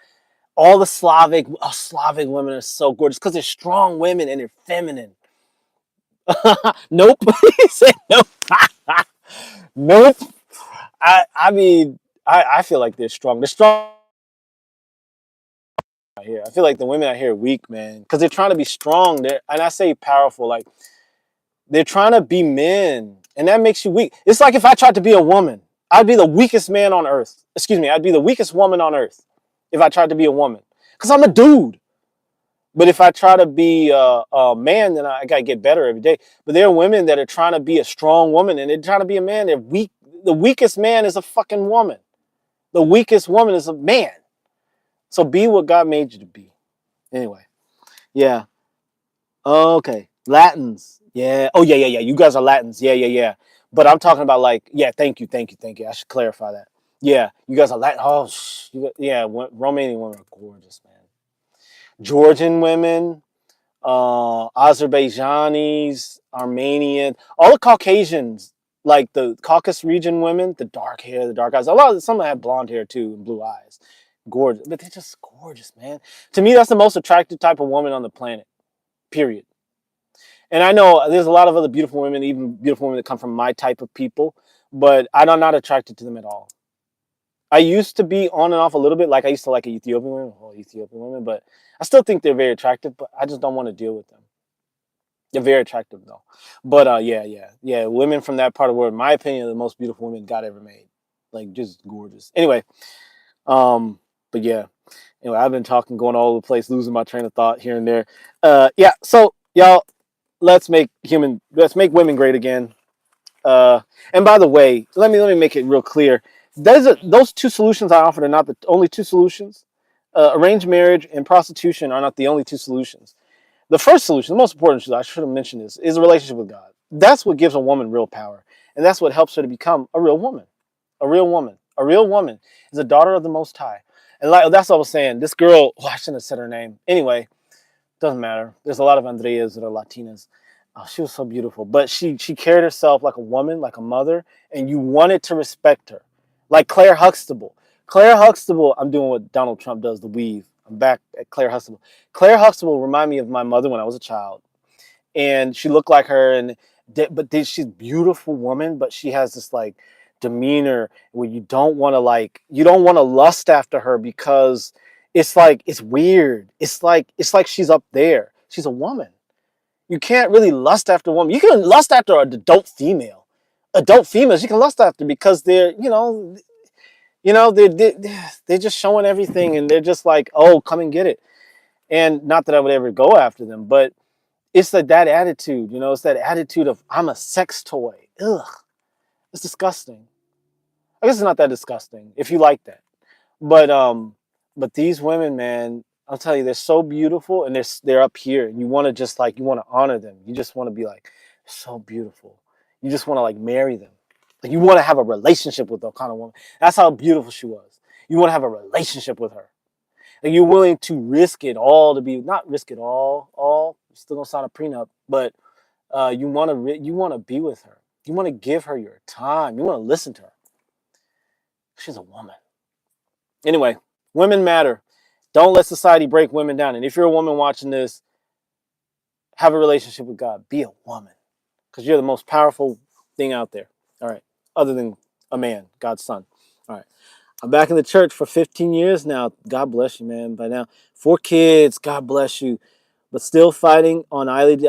all the Slavic women are so gorgeous because they're strong women and they're feminine. Nope. He said nope. Nope. I mean, I feel like they're strong. They're strong out here. I feel like the women out here are weak, man, because they're trying to be strong. And I say powerful, like they're trying to be men, and that makes you weak. It's like if I tried to be a woman, I'd be the weakest man on earth. Excuse me, I'd be the weakest woman on earth if I tried to be a woman, because I'm a dude. But if I try to be a man, then I gotta get better every day. But there are women that are trying to be a strong woman, and they're trying to be a man. They're weak. The weakest man is a fucking woman. The weakest woman is a man. So be what God made you to be. Anyway, yeah. Okay. Latins. Yeah. Oh, yeah, yeah, yeah. You guys are Latins. Yeah, yeah, yeah. But I'm talking about like, yeah, thank you, thank you, thank you. I should clarify that. Yeah, you guys are Latin. Oh, yeah, Romanian women are gorgeous, man. Georgian women, Azerbaijanis, Armenian, all the Caucasians, like the Caucasus region women, the dark hair, the dark eyes. Some of them have blonde hair too and blue eyes. Gorgeous, but they're just gorgeous, man. To me, that's the most attractive type of woman on the planet. Period. And I know there's a lot of other beautiful women, even beautiful women that come from my type of people, but I'm not attracted to them at all. I used to be on and off a little bit, like I used to like Ethiopian women, but I still think they're very attractive, but I just don't want to deal with them. They're very attractive though. But yeah, yeah, yeah. Women from that part of the world, in my opinion, are the most beautiful women God ever made. Like just gorgeous. Anyway, but yeah. Anyway, I've been talking, going all over the place, losing my train of thought here and there. Yeah, so y'all, let's make women great again. And by the way, let me make it real clear. Those two solutions I offered are not the only two solutions. Arranged marriage and prostitution are not the only two solutions. The first solution, the most important solution, I should have mentioned this, is a relationship with God. That's what gives a woman real power, and that's what helps her to become a real woman. A real woman. A real woman is a daughter of the Most High. And like that's what I was saying. This girl, I shouldn't have said her name. Anyway, doesn't matter. There's a lot of Andreas that are Latinas. Oh, she was so beautiful, but she carried herself like a woman, like a mother, and you wanted to respect her, like Claire Huxtable. Claire Huxtable, I'm doing what Donald Trump does, the weave. I'm back at Claire Huxtable. Claire Huxtable reminded me of my mother when I was a child, and she looked like her, and she's a beautiful woman, but she has this like demeanor where you don't want to lust after her because it's like it's weird. It's like she's up there. She's a woman. You can't really lust after a woman. You can lust after an adult female. Adult females you can lust after because they're they're just showing everything, and they're just like, oh, come and get it. And not that I would ever go after them, but it's like that attitude. It's that attitude of I'm a sex toy. Ugh, it's disgusting. I guess it's not that disgusting if you like that. But these women, man, I'll tell you, they're so beautiful, and they're up here, and you want to just like you want to honor them. You just want to be like, so beautiful. You just want to like marry them. Like you want to have a relationship with that kind of woman. That's how beautiful she was. You want to have a relationship with her. Like you're willing to risk it all to be not risk it all. You're still gonna sign a prenup, but you want to be with her. You want to give her your time. You want to listen to her. She's a woman. Anyway, women matter. Don't let society break women down. And if you're a woman watching this, have a relationship with God. Be a woman, because you're the most powerful thing out there. All right, other than a man, God's son. All right. I'm back in the church for 15 years now. God bless you, man. By now, 4 kids. God bless you. But still fighting on ideology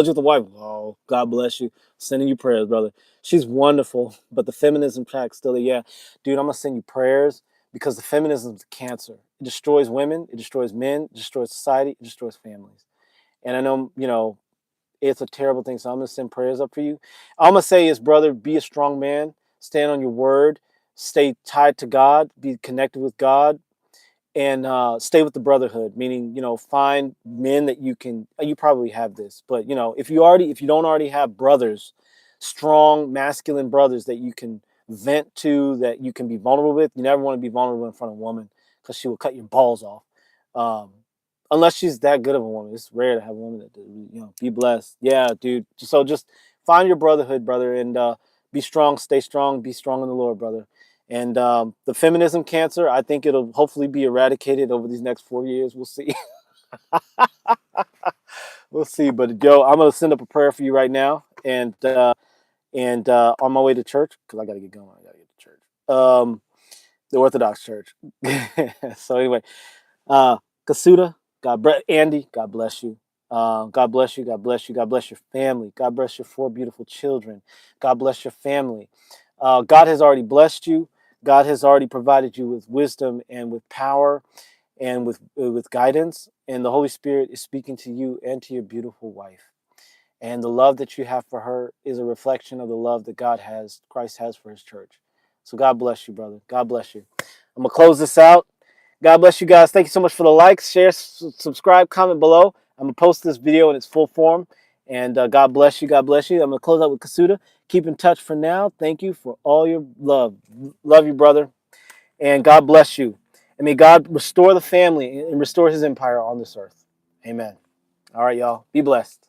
with the wife. Oh, God bless you. Sending you prayers, brother. She's wonderful, but the feminism track still there. Yeah, dude, I'm going to send you prayers because the feminism is cancer. It destroys women. It destroys men. It destroys society. It destroys families. And I know, it's a terrible thing. So I'm going to send prayers up for you. I'm going to say is, brother, be a strong man. Stand on your word. Stay tied to God. Be connected with God. And stay with the brotherhood, meaning, find men that you probably have this, but, if you don't already have brothers, strong, masculine brothers that you can vent to, that you can be vulnerable with. You never want to be vulnerable in front of a woman because she will cut your balls off. Um, Unless she's that good of a woman. It's rare to have a woman that, be blessed. Yeah, dude. So just find your brotherhood, brother, and be strong, stay strong, be strong in the Lord, brother. And the feminism cancer, I think it'll hopefully be eradicated over these next 4 years. We'll see. We'll see. But Joe, I'm gonna send up a prayer for you right now, and on my way to church because I gotta get going. I gotta get to church. The Orthodox Church. So anyway, Kasuda, Andy, God bless you. God bless you. God bless you. God bless your family. God bless your 4 beautiful children. God bless your family. God has already blessed you. God has already provided you with wisdom and with power and with guidance. And the Holy Spirit is speaking to you and to your beautiful wife. And the love that you have for her is a reflection of the love that Christ has for his church. So God bless you, brother. God bless you. I'm going to close this out. God bless you guys. Thank you so much for the likes, share, subscribe, comment below. I'm going to post this video in its full form. And God bless you. God bless you. I'm going to close out with Kasuda. Keep in touch for now. Thank you for all your love. Love you, brother. And God bless you. And may God restore the family and restore his empire on this earth. Amen. All right, y'all. Be blessed.